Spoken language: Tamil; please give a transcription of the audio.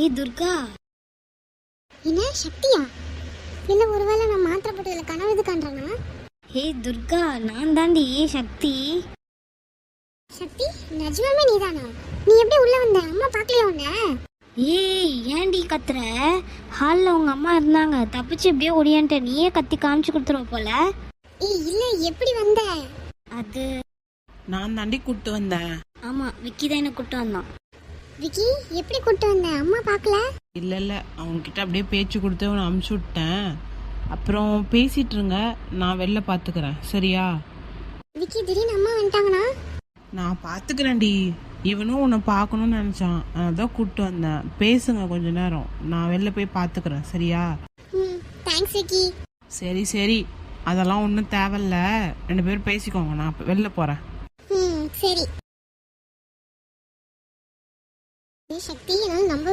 ஏய் துர்கா. என்ன சக்தியா? இல்ல ஒருவேளை நான் மாத்திரை போட்டதுல கனவு இது காண்றேனா? ஏய் துர்கா, நான் தாண்டி சக்தி. சக்தி, நிஜமாவே நீதானா? நீ எப்படி உள்ள வந்த? அம்மா பார்க்கலையா உன்னை? ஏய் ஏன்டி கத்துற? ஹாலில் உங்க அம்மா இருந்தாங்க, தப்பிச்சு எப்படியோ ஓடியான்ட்ட. நீயே கத்தி காமிச்சு கொடுத்துருவ போல. ஏய் இல்ல, எப்படி வந்த? அது நான் தாண்டி கூப்பிட்டு வந்தேன். ஆமா, விக்கி தான் என்ன கூப்பிட்டு வந்தான். விக்கி, எப்படி கூட்டு வந்த? அம்மா பார்க்கல? இல்லை அவன்கிட்ட அப்படியே பேச்சு கொடுத்து அவனை அமுச்சு விட்டேன். அப்புறம் பேசிட்டு இருங்க, நான் வெளில பார்த்துக்கிறேன், சரியா? விக்கி, திடீர்னு அம்மா வந்துட்டாங்கன்னா? நான் பார்த்துக்கிறேன்டி. இவனும் உன்னை பார்க்கணும்னு நினச்சான், அதான் கூப்பிட்டு வந்தேன். பேசுங்க கொஞ்ச நேரம், நான் வெளில போய் பார்த்துக்கிறேன், சரியா? தேங்க்ஸ் விக்கி. சரி, அதெல்லாம் ஒன்றும் தேவையில்ல. 2 பேரும் பேசிக்கோங்க, நான் வெளில போகிறேன். சரி. சக்தி, என்னால நம்ப